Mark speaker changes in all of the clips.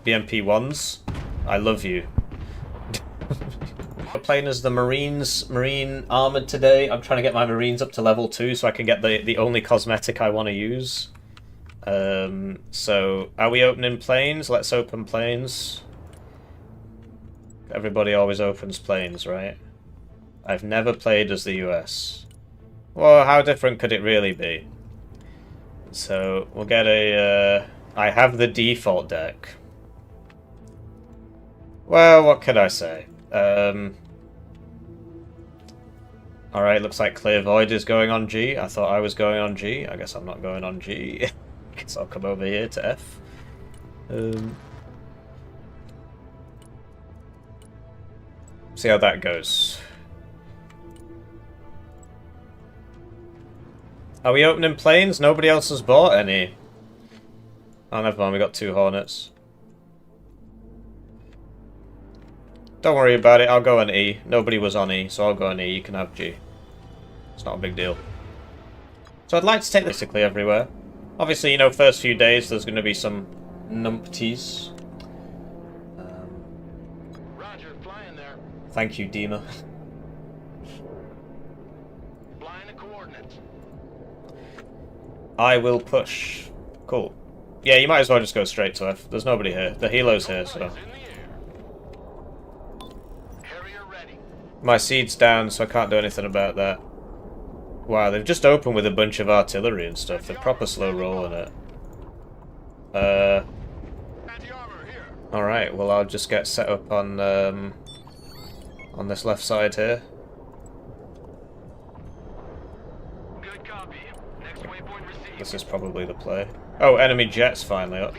Speaker 1: BMP-1s, I love you. We're playing as the Marine Armored today. I'm trying to get my Marines up to level 2 so I can get the only cosmetic I want to use. So, are we opening planes? Let's open planes. Everybody always opens planes, right? I've never played as the US. Well, how different could it really be? So, we'll get a... I have the default deck. Well, what can I say? Alright, looks like Clear Void is going on G. I thought I was going on G. I guess I'm not going on G. Guess I'll come over here to F. See how that goes. Are we opening planes? Nobody else has bought any. Oh, never mind, we got 2 Hornets. Don't worry about it, I'll go on E. Nobody was on E, so I'll go on E. You can have G. It's not a big deal. So I'd like to take this basically everywhere. Obviously, you know, first few days there's going to be some numpties.
Speaker 2: Roger, flying there.
Speaker 1: Thank you, Dima.
Speaker 2: Flying the coordinates.
Speaker 1: I will push. Cool. Yeah, you might as well just go straight to F. There's nobody here. The helo's here, so... My seed's down, so I can't do anything about that. Wow, they've just opened with a bunch of artillery and stuff. They're proper slow rolling it. Alright, well I'll just get set up on this left side here.
Speaker 2: Good copy. Next waypoint received.
Speaker 1: This is probably the play. Oh, enemy jets finally up.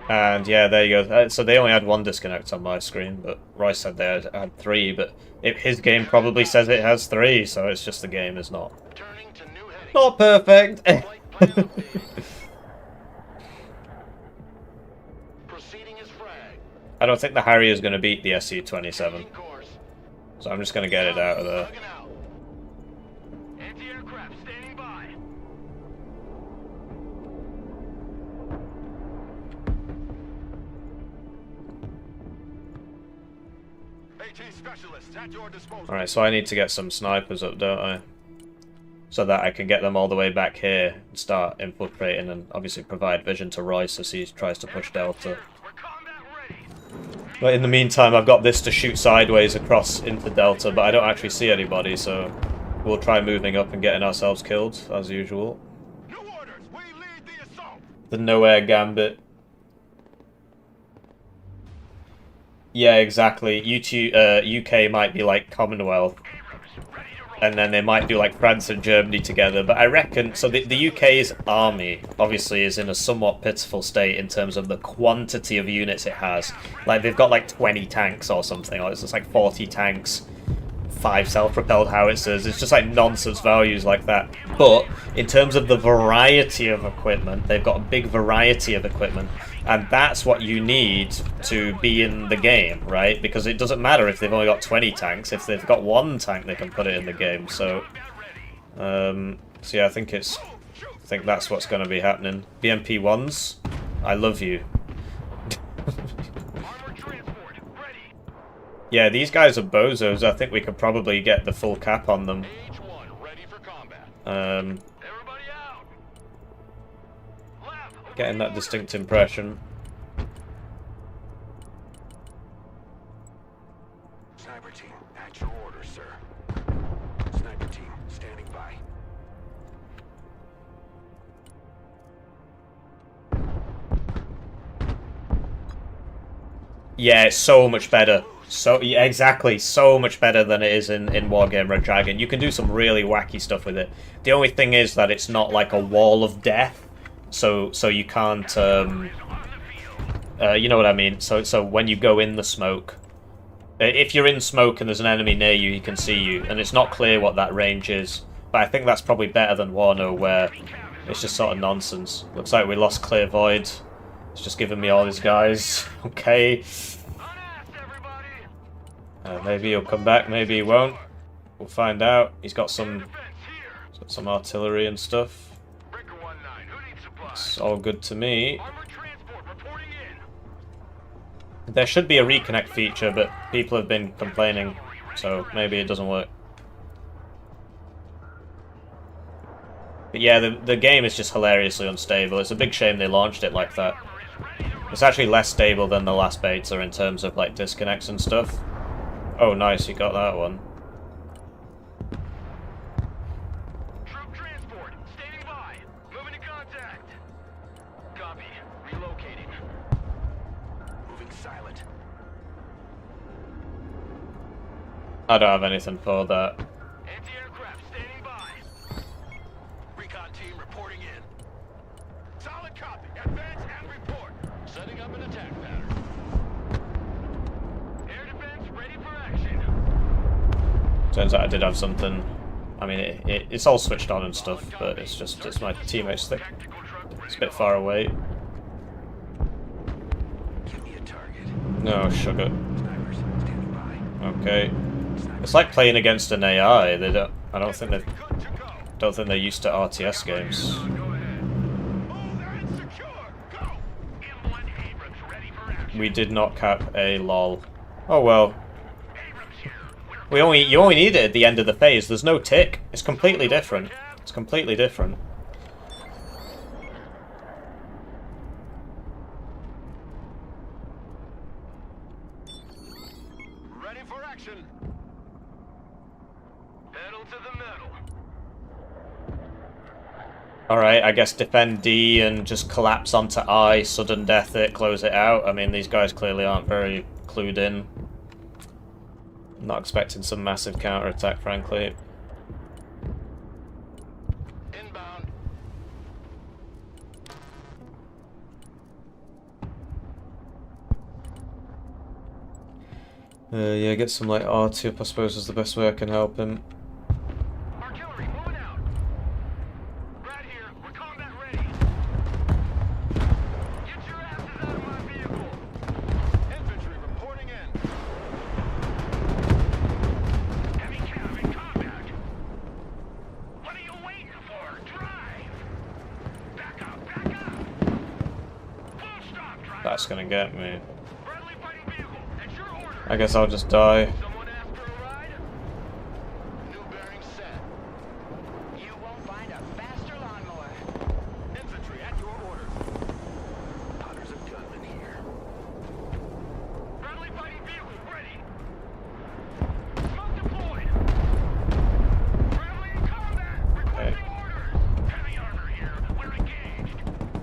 Speaker 1: And yeah, there you go. So they only had 1 disconnect on my screen, but Royce said they had 3, but his game probably says it has 3, so it's just the game is not perfect. I don't think the Harrier is going to beat the SU-27, so I'm just going to get it out of there. Alright, so I need to get some snipers up, don't I? So that I can get them all the way back here and start infiltrating and obviously provide vision to Royce as he tries to push Delta. But in the meantime, I've got this to shoot sideways across into Delta, but I don't actually see anybody, so we'll try moving up and getting ourselves killed, as usual. The nowhere gambit. Yeah, exactly. UK might be like Commonwealth, and then they might do like France and Germany together. But I reckon, so the UK's army obviously is in a somewhat pitiful state in terms of the quantity of units it has. Like they've got like 20 tanks or something, or it's just like 40 tanks, 5 self-propelled howitzers. It's just like nonsense values like that. But in terms of the variety of equipment, they've got a big variety of equipment. And that's what you need to be in the game, right? Because it doesn't matter if they've only got 20 tanks. If they've got 1 tank, they can put it in the game. So yeah, I think that's what's going to be happening. BMP-1s, I love you. Yeah, these guys are bozos. I think we could probably get the full cap on them. Getting that distinct impression.
Speaker 2: Sniper team, at your order, sir. Sniper team, standing by.
Speaker 1: Yeah, it's so much better. So yeah, exactly, so much better than it is in Wargame Red Dragon. You can do some really wacky stuff with it. The only thing is that it's not like a wall of death. So you can't, you know what I mean? So when you go in the smoke, if you're in smoke and there's an enemy near you, he can see you, and it's not clear what that range is. But I think that's probably better than Wano, where it's just sort of nonsense. Looks like we lost Clear Void. It's just giving me all his guys. Okay. Maybe he'll come back, maybe he won't. We'll find out. He's got some artillery and stuff. It's all good to me.
Speaker 2: Armored transport reporting in.
Speaker 1: There should be a reconnect feature, but people have been complaining, so maybe it doesn't work. But yeah, the game is just hilariously unstable. It's a big shame they launched it like that. It's actually less stable than the last beta in terms of like disconnects and stuff. Oh nice, you got that one.
Speaker 2: Troop transport, standing by. Moving to contact. Copy. Relocating. Moving silent.
Speaker 1: I don't have anything for that.
Speaker 2: Anti-aircraft standing by. Recon team reporting in. Solid copy. Advance and report. Setting up an attack pattern. Air defense ready for action.
Speaker 1: Turns out I did have something. I mean, it's all switched on and stuff, but it's my teammates that it's a bit far away.
Speaker 2: Give me a target.
Speaker 1: No sugar.
Speaker 2: Snipers standing by.
Speaker 1: Okay. It's like playing against an AI. They don't. I don't think
Speaker 2: Good to go.
Speaker 1: they're used to RTS games.
Speaker 2: Go ahead. Move, they're insecure. Go. M1 Abrams ready for action.
Speaker 1: We did not cap a lol. Oh well.
Speaker 2: Abrams here.
Speaker 1: You only need it at the end of the phase. There's no tick. It's completely different. It's completely different.
Speaker 2: Ready for action. Pedal to the metal.
Speaker 1: Alright, I guess defend D and just collapse onto I, sudden death it, close it out. I mean, these guys clearly aren't very clued in. I'm not expecting some massive counter-attack, frankly.
Speaker 2: Inbound.
Speaker 1: Yeah, get some like R2 up, I suppose, is the best way I can help him.
Speaker 2: Artillery moving out. Right here. We're combat ready. Get your asses out of my vehicle. Infantry reporting in. Heavy cav in combat. What are you waiting for? Drive. Back up. Back up. Full stop, driver.
Speaker 1: That's gonna get me.
Speaker 2: Friendly fighting vehicle. At your order.
Speaker 1: I guess I'll just die.
Speaker 2: Someone ask for a ride? New bearing set.
Speaker 3: You won't find a faster lawnmower.
Speaker 2: Infantry at your orders. Hunters of gunmen here. Friendly fighting vehicle ready. Smoke deployed. Friendly in combat. Requesting orders. Heavy armor here. We're engaged.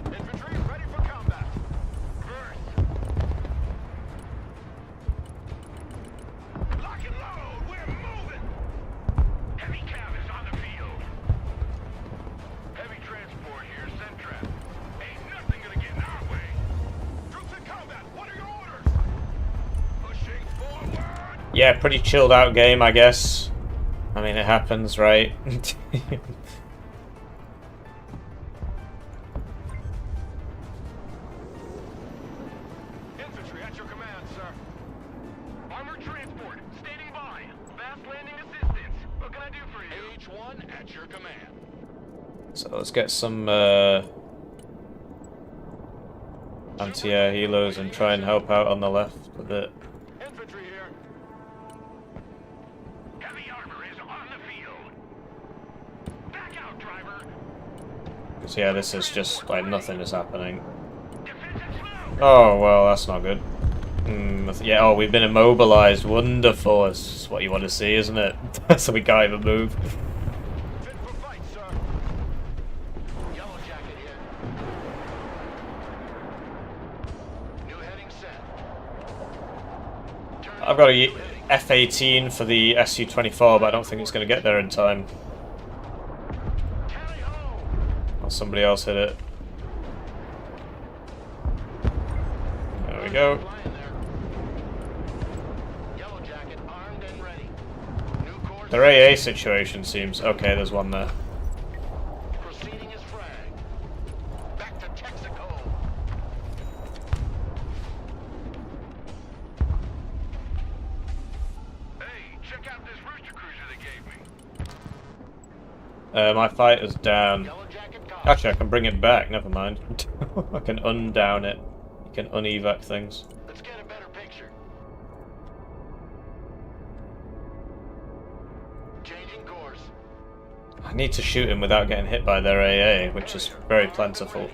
Speaker 2: Infantry ready for combat. First. Lock and load. We're moving. Heavy cav is on the field. Heavy transport here, send trap. Ain't nothing gonna get in our way. Troops in combat, what are your orders? Pushing forward.
Speaker 1: Yeah, pretty chilled out game, I guess. I mean, it happens, right?
Speaker 2: Infantry at your command, sir. Armored transport, standing by. Fast landing assistance. What can I do for you? H1 at your command.
Speaker 1: So let's get some anti-air helos and try and help out on the left a bit.
Speaker 2: Infantry here. Heavy armor is on the field. Back out, driver.
Speaker 1: Because yeah, this is just like nothing is happening.
Speaker 2: Defensive smoke.
Speaker 1: Oh well, that's not good. Yeah, oh, we've been immobilized. Wonderful. That's what you want to see, isn't it? So we can't even move.
Speaker 2: Fit for fight, sir. Yellow jacket here. New heading set. Turn
Speaker 1: I've got a
Speaker 2: heading.
Speaker 1: F-18 for the Su-24, but I don't think it's going to get there in time.
Speaker 2: Tally ho.
Speaker 1: Or somebody else hit it. There we go.
Speaker 2: Flying there. Yellow jacket armed and ready. New course.
Speaker 1: Their AA situation seems... Okay, there's one there.
Speaker 2: Proceeding as frag. Back to Texaco. Hey, check out this rooster cruiser they gave me.
Speaker 1: My fighter's down.
Speaker 2: Yellow jacket
Speaker 1: Actually, I can bring it back. Never mind. I can undown it. You can unevac things.
Speaker 2: Let's get a better picture. Changing course.
Speaker 1: I need to shoot him without getting hit by their AA, which is very plentiful.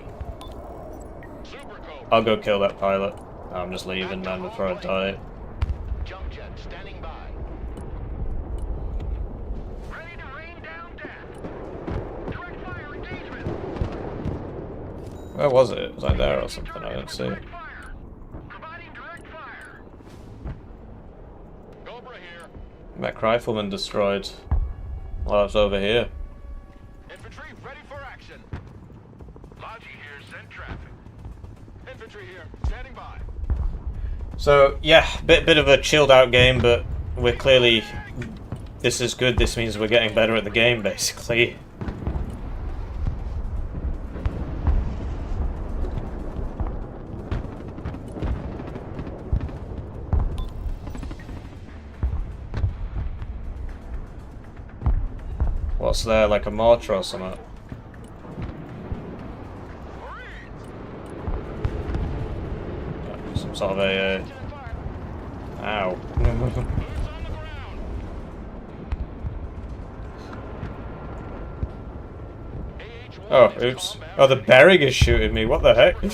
Speaker 2: Super Cobra.
Speaker 1: I'll go kill that pilot. I'm just leaving, man, before I die.
Speaker 2: Jump jet standing by. Ready to rain down death. Direct fire engagement.
Speaker 1: Where was it? Was I there or something? I didn't see it.
Speaker 2: Direct fire. Providing direct fire. Cobra here.
Speaker 1: Mech rifleman destroyed. Well, it's over here.
Speaker 2: Infantry ready for action. Logi here, send traffic. Infantry here, standing by.
Speaker 1: So yeah, bit of a chilled out game, but we're clearly. This is good. This means we're getting better at the game, basically. What's there, like a mortar or something? Some sort of a... Ow. Oh, oops. Oh, the Bering is shooting me. What the heck?
Speaker 2: Roger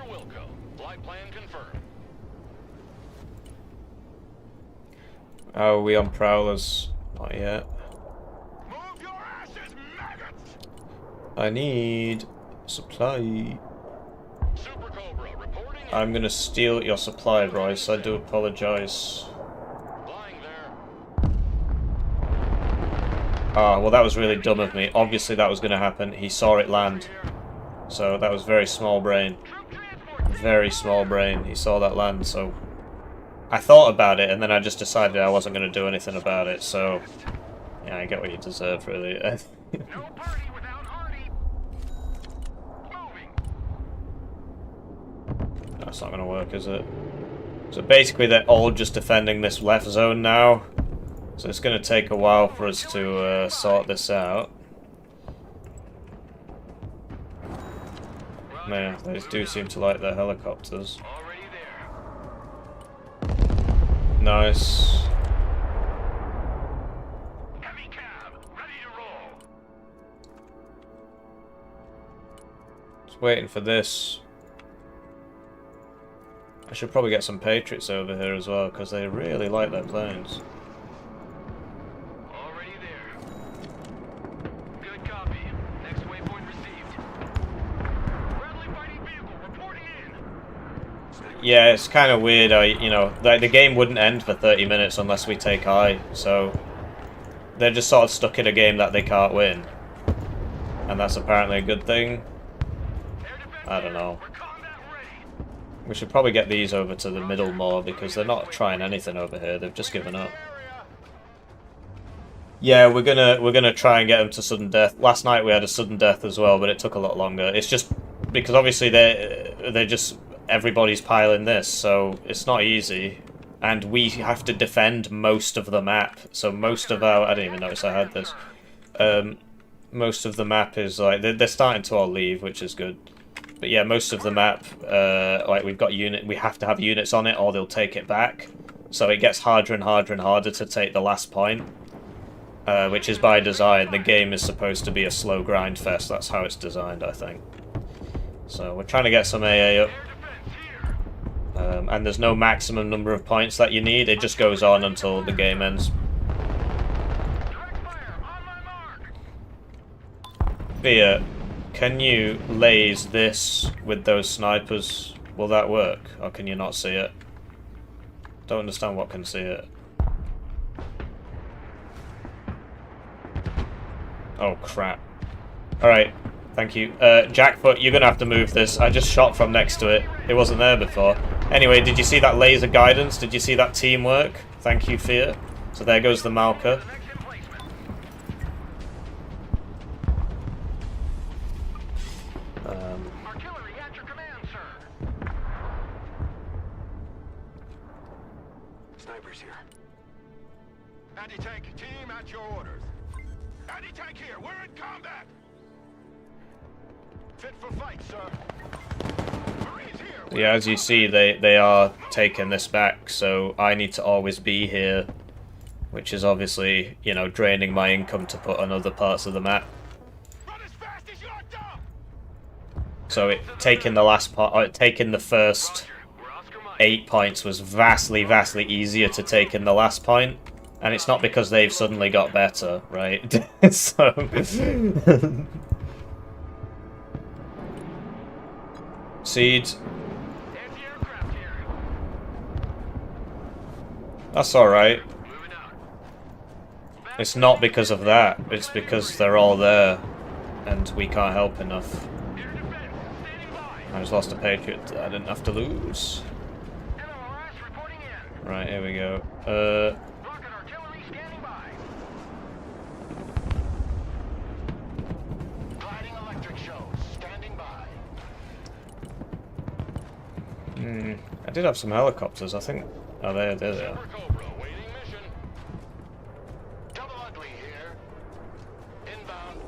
Speaker 2: Wilco. Flight plan confirmed.
Speaker 1: Oh, are we on prowlers? Not yet.
Speaker 2: Move your asses, maggots!
Speaker 1: I need supply.
Speaker 2: Super Cobra reporting.
Speaker 1: I'm gonna steal your supply, Royce. I do apologize.
Speaker 2: Flying there.
Speaker 1: Ah, well, that was really dumb of me. Obviously, that was gonna happen. He saw it land. So, that was very small brain.
Speaker 2: Troop transport.
Speaker 1: Very small brain. He saw that land, so... I thought about it, and then I just decided I wasn't going to do anything about it, so... Yeah, I get what you deserve, really.
Speaker 2: No party without Artie. Moving.
Speaker 1: That's not going to work, is it? So basically, they're all just defending this left zone now. So it's going to take a while for us to sort this out. Man, they do seem to like their helicopters.
Speaker 2: Already there.
Speaker 1: Nice.
Speaker 2: Heavy cab, ready to roll.
Speaker 1: Just waiting for this. I should probably get some Patriots over here as well, because they really like their planes.
Speaker 2: Already there. Good copy. Next waypoint received. Friendly fighting vehicle reporting in.
Speaker 1: Yeah, it's kind of weird. You know, the game wouldn't end for 30 minutes unless we take high, so they're just sort of stuck in a game that they can't win, and that's apparently a good thing. I don't know.
Speaker 2: We're combat ready.
Speaker 1: We should probably get these over to the middle more because they're not trying anything over here. They've just given up. Yeah, we're gonna try and get them to sudden death. Last night we had a sudden death as well, but it took a lot longer. It's just because obviously they're just. Everybody's piling this, so it's not easy. And we have to defend most of the map. So most of our... I didn't even notice I had this. Most of the map is like... They're starting to all leave, which is good. But yeah, most of the map, like we've got we have to have units on it or they'll take it back. So it gets harder and harder and harder to take the last point. Which is by design. The game is supposed to be a slow grind fest. That's how it's designed, I think. So we're trying to get some AA up. And there's no maximum number of points that you need, it just goes on until the game ends.
Speaker 2: Direct fire on my mark.
Speaker 1: Thea, can you laze this with those snipers? Will that work? Or can you not see it? Don't understand what can see it. Oh crap. Alright, thank you. Jackfoot, you're gonna have to move this. I just shot from next to it. It wasn't there before. Anyway, did you see that laser guidance? Did you see that teamwork? Thank you, Fear. So there goes the Malka.
Speaker 2: Connection placement. Artillery at your command, sir. Snipers here. Anti-tank team at your orders. Anti-tank here. We're in combat. Fit for fight, sir. Marines here.
Speaker 1: Yeah, as you see, they are taking this back, so I need to always be here, which is obviously, you know, draining my income to put on other parts of the map.
Speaker 2: Run as fast as you're dumb.
Speaker 1: So taking the last part, taking the first 8 points was vastly easier to take in the last point, and it's not because they've suddenly got better, right? So Seed.
Speaker 2: Anti-aircraft here.
Speaker 1: That's alright.
Speaker 2: Moving out.
Speaker 1: It's not because of that, it's because they're all there, and we can't help enough.
Speaker 2: Air defense. Standing by.
Speaker 1: I just lost a Patriot that I didn't have to lose.
Speaker 2: MLRS reporting in.
Speaker 1: Right, here we go.
Speaker 2: Rocket artillery standing by. Gliding electric shows standing by.
Speaker 1: I did have some helicopters, I think. Oh, there they are.
Speaker 2: Super Cobra waiting mission. Double ugly here. Inbound.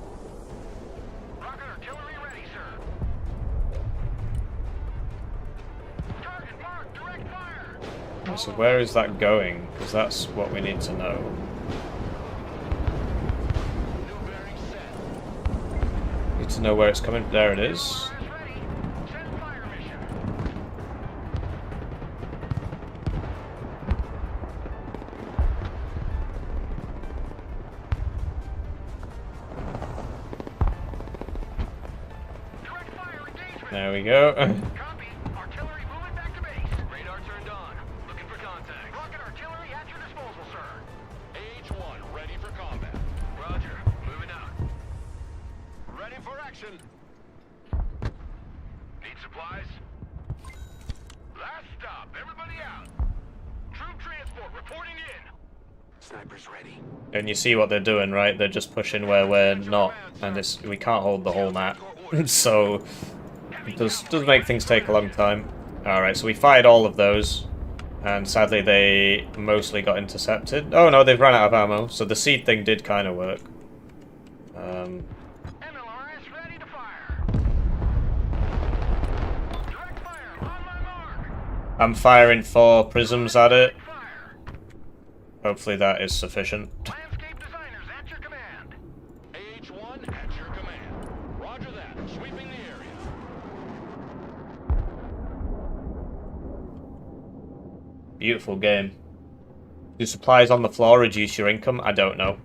Speaker 2: Rocket artillery ready, sir. Target marked. Direct fire.
Speaker 1: So where is that going? Because that's what we need to know.
Speaker 2: New bearing set.
Speaker 1: Need to know where it's coming. There it is.
Speaker 2: MLRS ready. Send fire mission. Direct fire engagement.
Speaker 1: There we go.
Speaker 2: Copy. Artillery moving back to base. Radar turned on. Looking for contact. Rocket artillery at your disposal, sir. AH-1 ready for combat. Roger. Moving out. Ready for action. Need supplies? Last stop. Everybody out. Troop transport reporting in. Snipers ready.
Speaker 1: And you see what they're doing, right? They're just pushing where we're not, and it's, we can't hold the whole map. So it does make things take a long time. Alright, so we fired all of those, and sadly they mostly got intercepted. Oh no, they've run out of ammo, so the seed thing did kind of work.
Speaker 2: MLRS ready to fire. Direct fire on my mark.
Speaker 1: I'm firing 4 prisms at it.
Speaker 2: Fire.
Speaker 1: Hopefully that is sufficient.
Speaker 2: Landscape designers at your command. AH-1 at your command. Roger that. Sweeping the area.
Speaker 1: Beautiful game. Do supplies on the floor reduce your income? I don't know.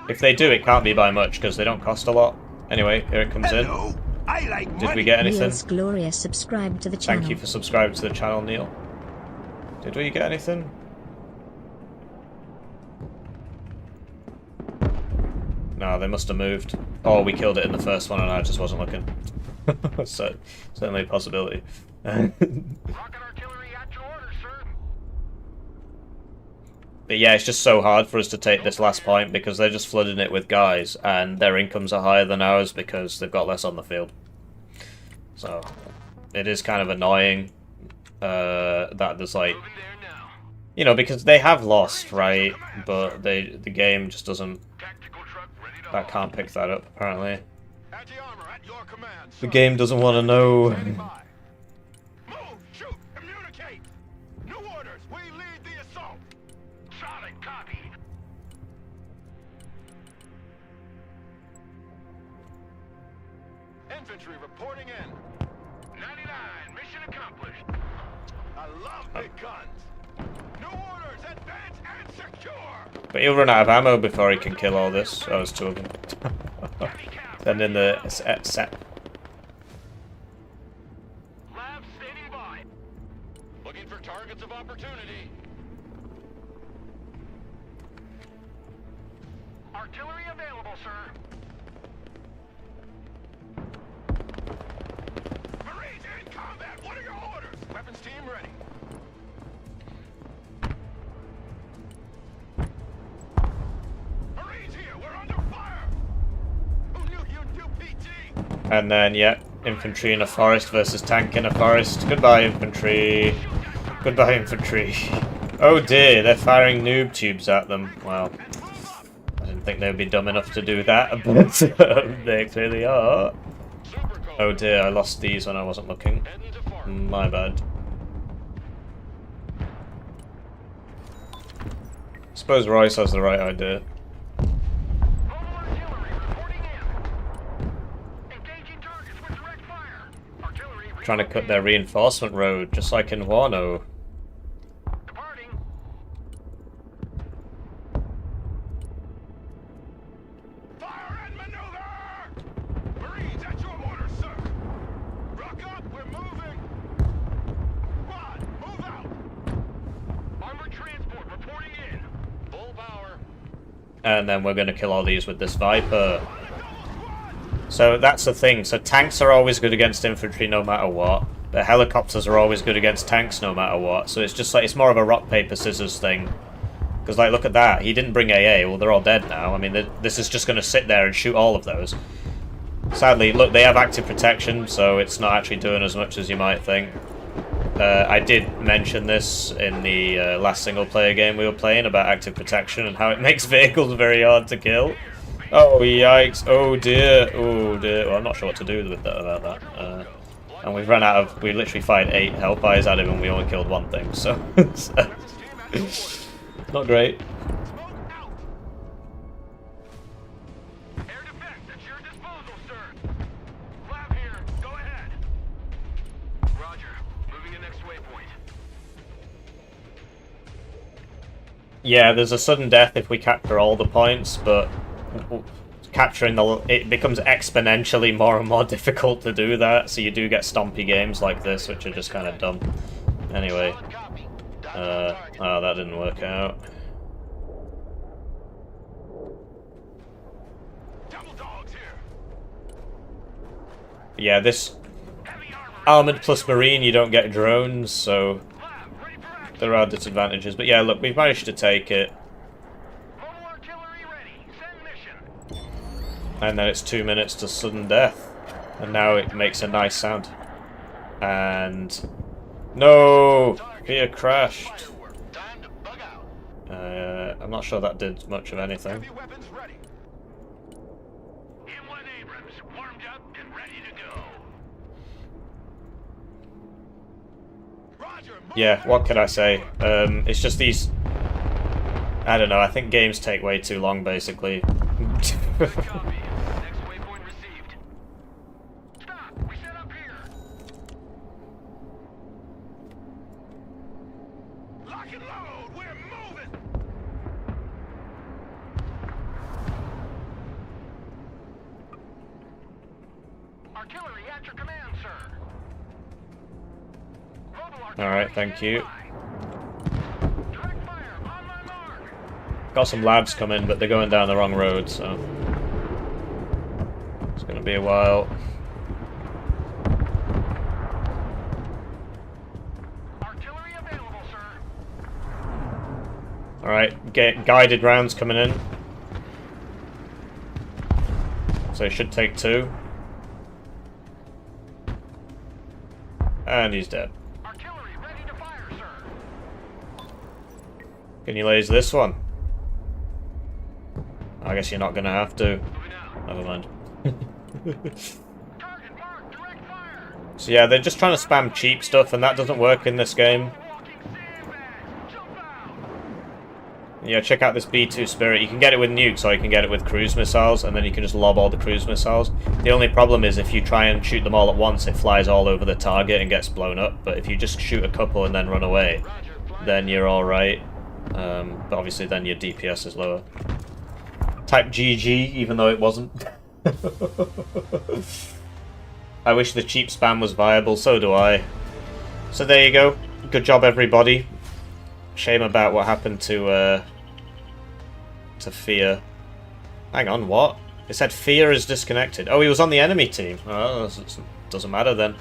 Speaker 1: If they do, it can't be by much, because they don't cost a lot. Anyway, here it comes in.
Speaker 4: Hello, I like
Speaker 1: Did we
Speaker 4: money.
Speaker 1: get anything?
Speaker 5: Neil's Glorious subscribe to the channel.
Speaker 1: Thank you for subscribing to the channel, Neil. Did we get anything? No, they must have moved. Or we killed it in the first one and I just wasn't looking. So, certainly a possibility.
Speaker 2: Rocket artillery at your orders, sir.
Speaker 1: But yeah, it's just so hard for us to take this last point because they're just flooding it with guys and their incomes are higher than ours because they've got less on the field. So, it is kind of annoying that there's like,
Speaker 2: Moving there now.
Speaker 1: you know, because they have lost, right? But the game just doesn't,
Speaker 2: Tactical truck ready to
Speaker 1: that can't pick that up apparently.
Speaker 2: Anti-armor at your command,
Speaker 1: The
Speaker 2: sir.
Speaker 1: game doesn't want to know.
Speaker 2: Standing by. Move, shoot, communicate. New orders. We lead the assault. Solid copy. Infantry reporting in. 99, mission accomplished. I love big guns. New orders, advance and secure.
Speaker 1: But he'll run out of ammo before he can kill all this. Oh, there's 2 of them. Send in the set.
Speaker 2: Labs standing by. Looking for targets of opportunity. Artillery available, sir. Marines in combat. What are your orders? Weapons team ready. Marines here. We're under fire. Who knew you'd do PT?
Speaker 1: And then, yeah, infantry in a forest versus tank in a forest. Goodbye, infantry. Goodbye, infantry. Oh dear, they're firing noob tubes at them. Wow. I didn't didn't think they'd be dumb enough to do that, but they clearly are. Oh dear, I lost these when I wasn't looking. My bad. Suppose Royce has the right idea. Trying to cut their reinforcement road, just like in Wano. And then we're going to kill all these with this Viper. So that's the thing. So tanks are always good against infantry no matter what. But helicopters are always good against tanks no matter what. So it's just like, it's more of a rock, paper, scissors thing. Because like, look at that. He didn't bring AA. Well, they're all dead now. I mean, this is just going to sit there and shoot all of those. Sadly, look, they have active protection, so it's not actually doing as much as you might think. I did mention this in the last single-player game we were playing about active protection and how it makes vehicles very hard to kill. Oh, yikes. Oh, dear. Oh, dear. Well, I'm not sure what to do with that about that. And we've run out of... We literally fired 8 Hellfires at him and we only killed 1 thing, so... not great. Yeah, there's a sudden death if we capture all the points, but capturing it becomes exponentially more and more difficult to do that, so you do get stompy games like this, which are just kind of dumb. Anyway, oh, that didn't work out. Yeah, this armored plus marine, you don't get drones, so there are disadvantages, but yeah, look, we've managed to take it. And then it's 2 minutes to sudden death. And now it makes a nice sound. And... No! Fear crashed. I'm not sure that did much of anything. Yeah, what can I say? It's just these... I don't know, I think games take way too long, basically. Alright, thank you. Got some labs coming, but they're going down the wrong road, so... It's gonna be a while. Alright, guided rounds coming in. So it should take 2. And he's dead. Can you laser this one? I guess you're not gonna have to. Never mind. So yeah, they're just trying to spam cheap stuff, and that doesn't work in this game. Yeah, check out this B2 Spirit. You can get it with nukes, or you can get it with cruise missiles, and then you can just lob all the cruise missiles. The only problem is if you try and shoot them all at once, it flies all over the target and gets blown up. But if you just shoot a couple and then run away, then you're alright. But obviously then your DPS is lower. Type GG, even though it wasn't. I wish the cheap spam was viable, so do I. So there you go. Good job, everybody. Shame about what happened to Fear. Hang on, what? It said Fear is disconnected. Oh, he was on the enemy team. Oh, doesn't matter then.